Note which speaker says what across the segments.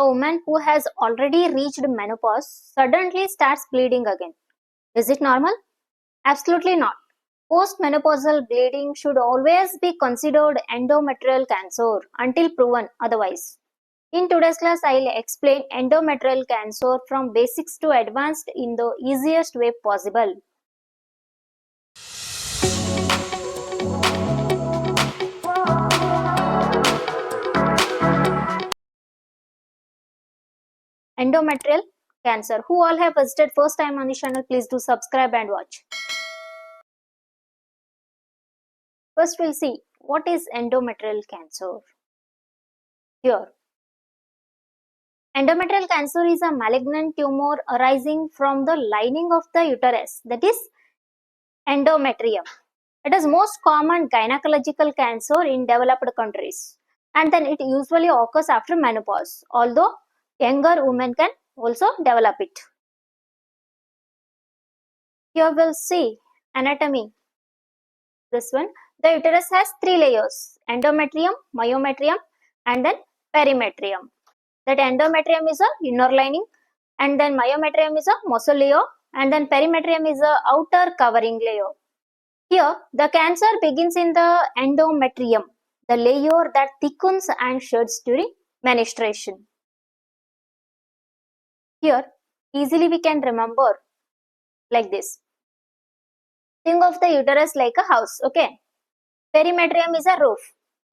Speaker 1: A woman who has already reached menopause suddenly starts bleeding again. Is it normal? Absolutely not. Postmenopausal bleeding should always be considered endometrial cancer until proven otherwise. In today's class, I'll explain endometrial cancer from basics to advanced in the easiest way possible. Endometrial cancer. Who all have visited first time on the channel, please do subscribe and watch. First, we'll see what is endometrial cancer. Here, endometrial cancer is a malignant tumor arising from the lining of the uterus, that is endometrium. It is most common gynecological cancer in developed countries, and then it usually occurs after menopause, although younger women can also develop it. Here we'll see anatomy. This one, the uterus has three layers: endometrium, myometrium, and then perimetrium. That endometrium is a inner lining, and then myometrium is a mausoleum, and then perimetrium is a outer covering layer. Here, the cancer begins in the endometrium, the layer that thickens and sheds during menstruation. Here, easily we can remember like this. Think of the uterus like a house, okay? Perimetrium is a roof,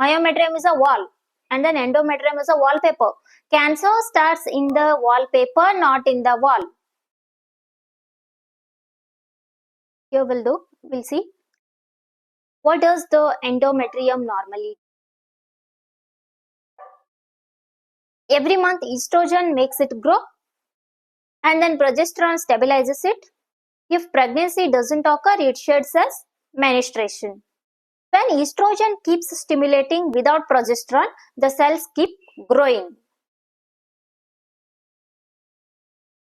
Speaker 1: myometrium is a wall, and then endometrium is a wallpaper. Cancer starts in the wallpaper, not in the wall. Here we'll see. What does the endometrium normally do? Every month estrogen makes it grow, and then progesterone stabilizes it. If pregnancy doesn't occur, it sheds as menstruation. When estrogen keeps stimulating without progesterone, the cells keep growing.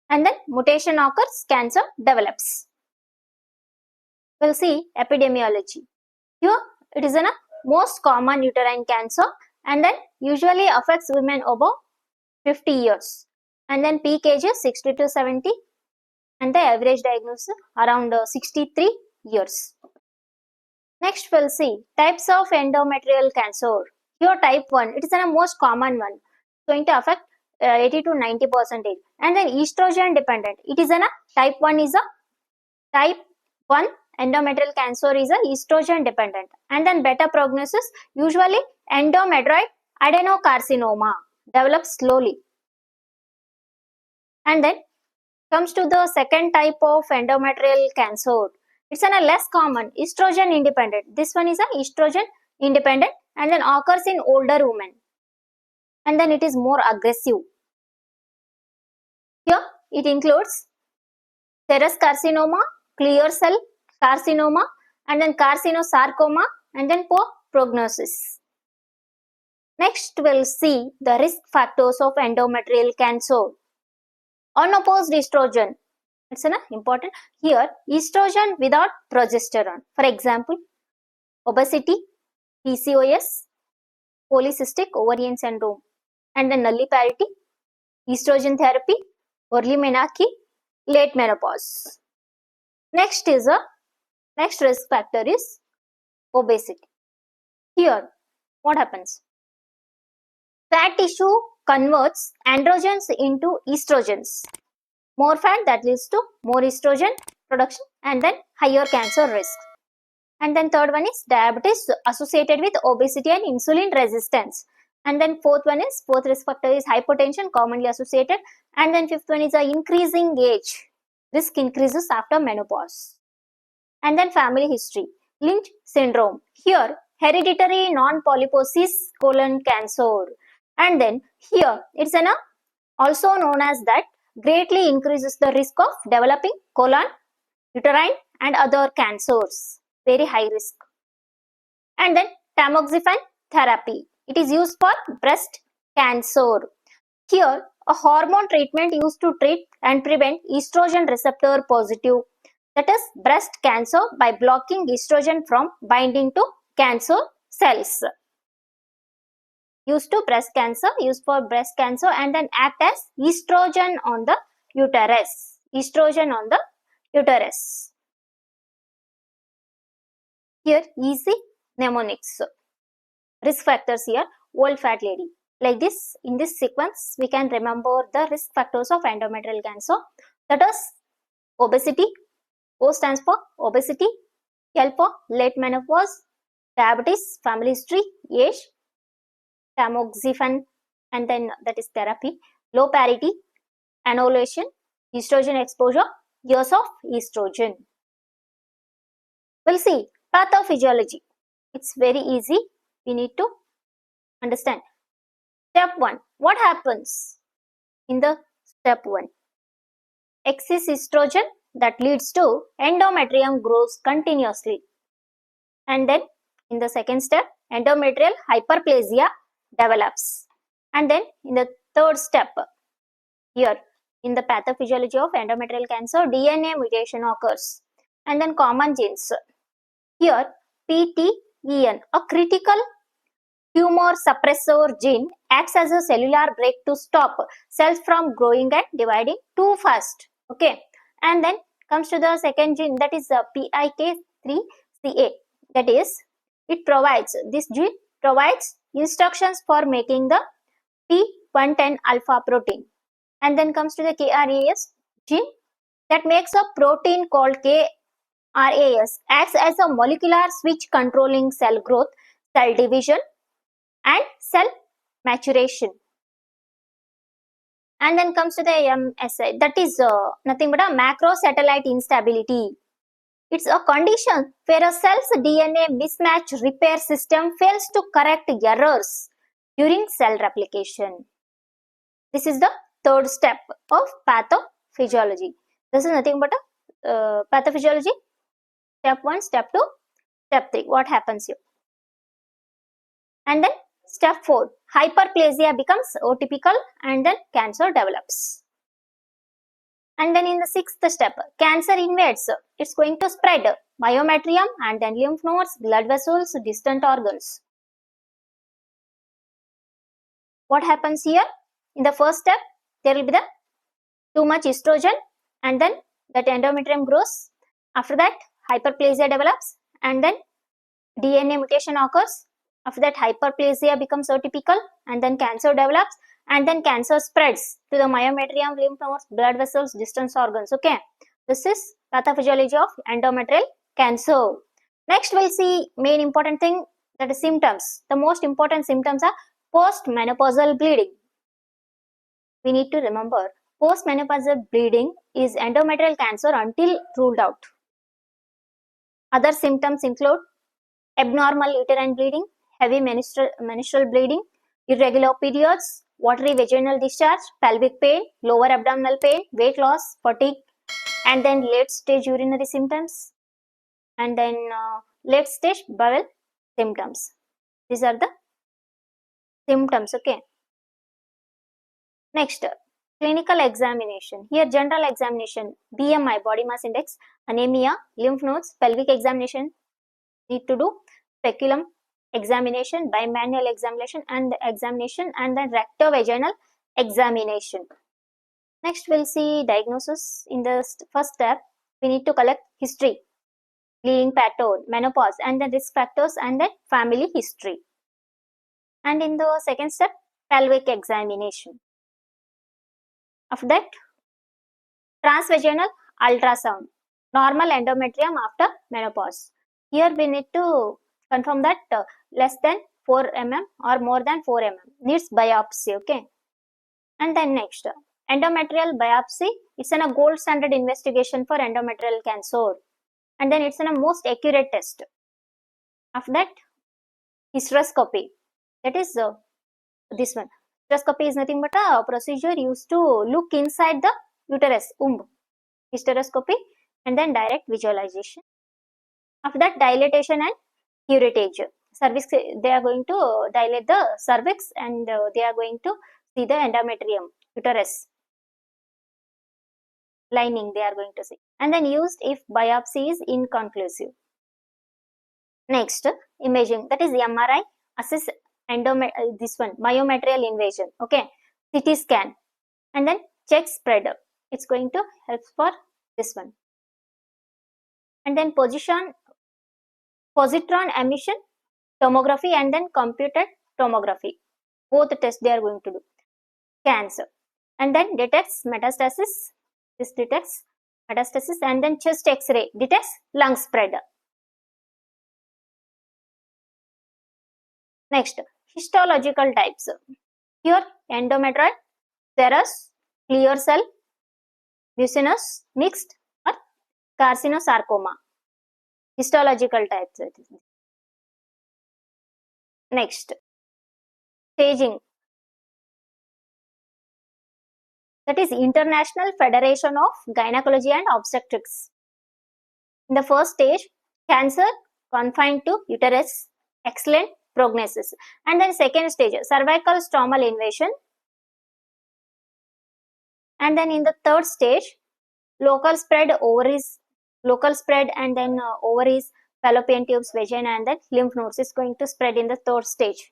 Speaker 1: And then mutation occurs, cancer develops. We'll see epidemiology. Here it is a most common uterine cancer, and then usually affects women above 50 years. And then peak age is 60 to 70, and the average diagnosis around 63 years. Next we'll see types of endometrial cancer. Here type 1, it is the most common one, going to affect 80 to 90%. And then estrogen dependent. It is a type 1 is a type 1 endometrial cancer is a estrogen dependent. And then better prognosis, usually endometrioid adenocarcinoma develops slowly. And then comes to the second type of endometrial cancer. It's a less common, estrogen independent. This one is a estrogen independent and then occurs in older women. And then it is more aggressive. Here it includes serous carcinoma, clear cell carcinoma, and then carcinosarcoma, and then poor prognosis. Next we'll see the risk factors of endometrial cancer. Unopposed estrogen. It's important. Here, estrogen without progesterone. For example, obesity, PCOS, polycystic ovarian syndrome, and then nulliparity, estrogen therapy, early menarche, late menopause. Next risk factor is obesity. Here, what happens? Fat tissue converts androgens into estrogens. More fat, that leads to more estrogen production and then higher cancer risk. And then third one is diabetes associated with obesity and insulin resistance. And then fourth risk factor is hypertension, commonly associated. And then fifth one is increasing age. Risk increases after menopause. And then family history. Lynch syndrome. Here, hereditary non-polyposis colon cancer. And then here, it's also known as that greatly increases the risk of developing colon, uterine and other cancers. Very high risk. And then tamoxifen therapy. It is used for breast cancer. Here, a hormone treatment used to treat and prevent estrogen receptor positive, that is breast cancer, by blocking estrogen from binding to cancer cells. used to breast cancer, used for breast cancer, and then act as estrogen on the uterus. Estrogen on the uterus. Here, easy mnemonics. Risk factors here, old fat lady. Like this, in this sequence, we can remember the risk factors of endometrial cancer. That is obesity. O stands for obesity. L for late menopause, diabetes, family history, age, tamoxifen, and then that is therapy, low parity, annulation, estrogen exposure, years of estrogen. We'll see pathophysiology. It's very easy. We need to understand. Step 1. What happens in the step 1? Excess estrogen that leads to endometrium grows continuously. And then in the second step, endometrial hyperplasia develops. And then in the third step, here in the pathophysiology of endometrial cancer, DNA mutation occurs. And then common genes. Here, PTEN, a critical tumor suppressor gene, acts as a cellular brake to stop cells from growing and dividing too fast. Okay, and then comes to the second gene, that is PIK3CA. That is, this gene provides instructions for making the P110 alpha protein. And then comes to the KRAS gene that makes a protein called KRAS, acts as a molecular switch controlling cell growth, cell division, and cell maturation. And then comes to the MSI, that is nothing but a macrosatellite instability. It's a condition where a cell's DNA mismatch repair system fails to correct errors during cell replication. This is the third step of pathophysiology. This is nothing but a pathophysiology. Step 1, step 2, step 3. What happens here? And then step 4, hyperplasia becomes atypical and then cancer develops. And then in the sixth step, cancer invades. It's going to spread myometrium and then lymph nodes, blood vessels, distant organs. What happens here? In the first step, there will be the too much estrogen and then that endometrium grows. After that, hyperplasia develops and then DNA mutation occurs. After that, hyperplasia becomes atypical and then cancer develops and then cancer spreads to the myometrium, lymph nodes, blood vessels, distant organs. Okay, this is pathophysiology of endometrial cancer. Next, we'll see main important thing, that is symptoms. The most important symptoms are postmenopausal bleeding. We need to remember, postmenopausal bleeding is endometrial cancer until ruled out. Other symptoms include abnormal uterine bleeding, heavy menstrual bleeding, irregular periods, watery vaginal discharge, pelvic pain, lower abdominal pain, weight loss, fatigue, and then late stage urinary symptoms, and then late stage bowel symptoms. These are the symptoms. Okay. Next, clinical examination. Here, general examination, BMI, body mass index, anemia, lymph nodes, pelvic examination need to do, speculum examination, bimanual examination, and then rectovaginal examination. Next, we'll see diagnosis. In the first step, we need to collect history, bleeding pattern, menopause, and then risk factors, and then family history. And in the second step, pelvic examination. After that, transvaginal ultrasound, normal endometrium after menopause. Here we need to confirm that less than 4 mm or more than 4 mm needs biopsy. Okay. And then next, endometrial biopsy. It's a gold standard investigation for endometrial cancer, and then it's a most accurate test. After that, hysteroscopy. That is this one. Hysteroscopy is nothing but a procedure used to look inside the uterus, hysteroscopy, and then direct visualization. After that, dilatation and curettage. Cervix, they are going to dilate the cervix and they are going to see the endometrium, uterus lining they are going to see, and then used if biopsy is inconclusive. Next, imaging, that is MRI, assess this one myometrial invasion, okay, CT scan, and then check spread. It's going to help for this one. And then positron emission tomography and then computed tomography, both tests they are going to do. Cancer, and then detects metastasis. This detects metastasis, and then chest X-ray detects lung spread. Next, histological types. Here, endometrial, serous, clear cell, mucinous, mixed, or carcinosarcoma. Histological types. Next, staging. That is International Federation of Gynecology and Obstetrics. In the first stage, cancer confined to uterus, excellent prognosis. And then second stage, cervical stromal invasion. And then in the third stage, local spread ovaries, and then ovaries, fallopian tubes, vagina, and then lymph nodes is going to spread in the third stage.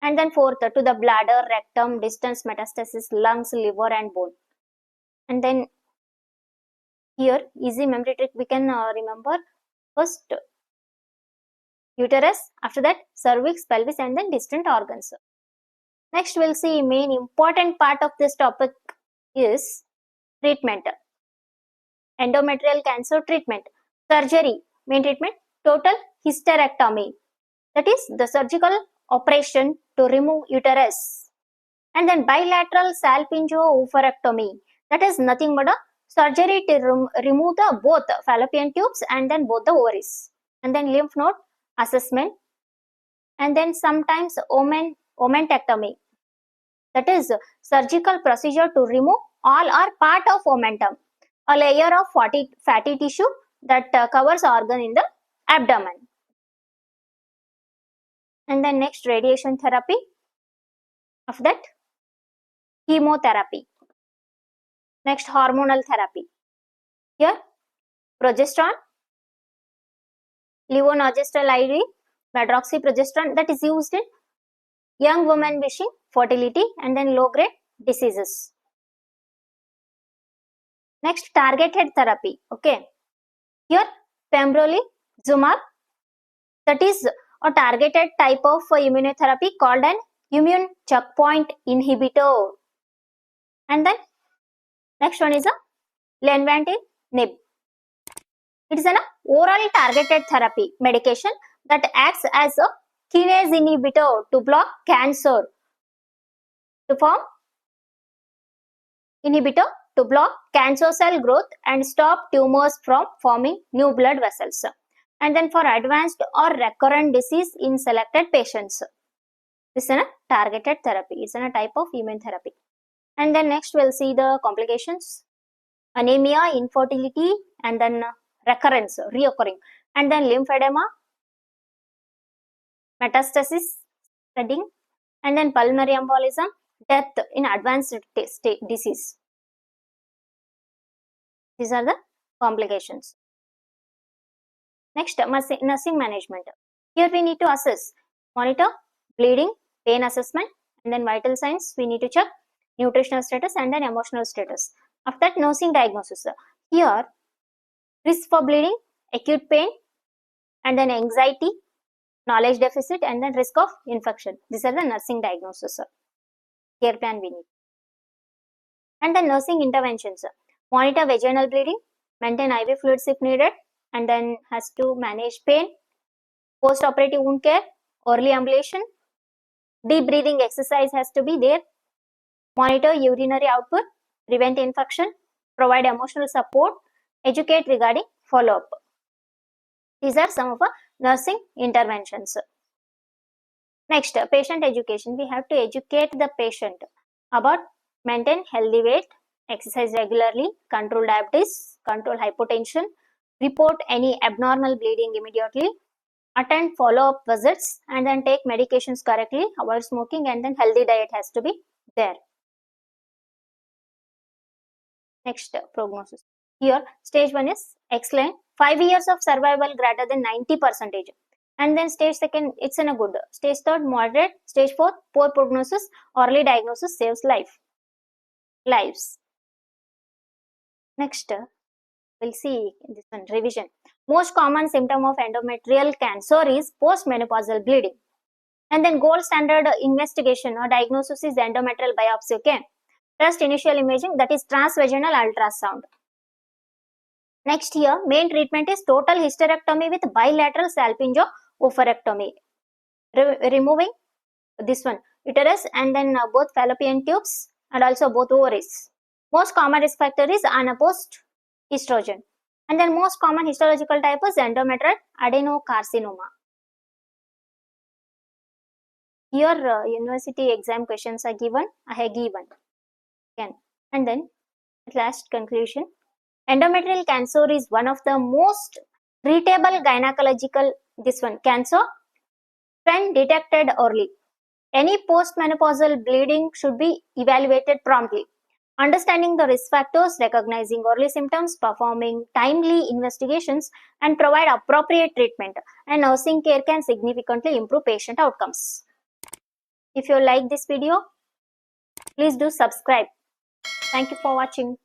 Speaker 1: And then fourth, to the bladder, rectum, distance metastasis, lungs, liver, and bone. And then here, easy memory trick, we can remember first uterus, after that cervix, pelvis, and then distant organs. Next, we'll see main important part of this topic is treatment. Endometrial cancer treatment. Surgery, main treatment, total hysterectomy. That is the surgical operation to remove uterus. And then bilateral salpingo-oophorectomy. That is nothing but a surgery to remove the both fallopian tubes and then both the ovaries. And then lymph node assessment. And then sometimes omentectomy. That is surgical procedure to remove all or part of omentum, a layer of fatty tissue that covers organ in the abdomen. And then next, radiation therapy. Of that, chemotherapy. Next, hormonal therapy. Here, progesterone, levonorgestrel IV, medroxyprogesterone, that is used in young women wishing fertility, and then low grade diseases. Next, targeted therapy. Okay, here pembrolizumab, that is a targeted type of immunotherapy called an immune checkpoint inhibitor. And then next one is a lenvatinib. It is an oral targeted therapy medication that acts as a kinase inhibitor to block cancer, to form inhibitor to block cancer cell growth and stop tumors from forming new blood vessels. And then for advanced or recurrent disease in selected patients. This is a targeted therapy. It's a type of immunotherapy. And then next we'll see the complications. Anemia, infertility, and then recurrence, reoccurring. And then lymphedema, metastasis, spreading, and then pulmonary embolism, death in advanced disease. These are the complications. Next, nursing management. Here we need to assess, monitor bleeding, pain assessment, and then vital signs. We need to check nutritional status and then emotional status. After that, nursing diagnosis. Here, risk for bleeding, acute pain, and then anxiety, knowledge deficit, and then risk of infection. These are the nursing diagnosis. Care plan we need. And then nursing interventions. Monitor vaginal bleeding, maintain IV fluids if needed, and then has to manage pain, post-operative wound care, early ablation, deep breathing exercise has to be there, monitor urinary output, prevent infection, provide emotional support, educate regarding follow-up. These are some of the nursing interventions. Next, patient education. We have to educate the patient about maintain healthy weight, exercise regularly, control diabetes, control hypertension, report any abnormal bleeding immediately, attend follow-up visits, and then take medications correctly, avoid smoking, and then healthy diet has to be there. Next, prognosis. Here, stage 1 is excellent. 5 years of survival greater than 90%. And then stage 2, it's in a good. Stage 3, moderate. Stage 4, poor prognosis. Early diagnosis saves lives. Next, we'll see this one, revision. Most common symptom of endometrial cancer is postmenopausal bleeding. And then gold standard investigation or diagnosis is endometrial biopsy. Okay. First initial imaging, that is transvaginal ultrasound. Next here, main treatment is total hysterectomy with bilateral salpingo-oophorectomy. Removing this one, uterus and then both fallopian tubes and also both ovaries. Most common risk factor is unopposed estrogen. And then most common histological type is endometrial adenocarcinoma. Here university exam questions are given, I have given. Again. And then at last conclusion, endometrial cancer is one of the most treatable gynecological cancer when detected early. Any postmenopausal bleeding should be evaluated promptly. Understanding the risk factors, recognizing early symptoms, performing timely investigations, and provide appropriate treatment and nursing care can significantly improve patient outcomes. If you like this video, please do subscribe. Thank you for watching.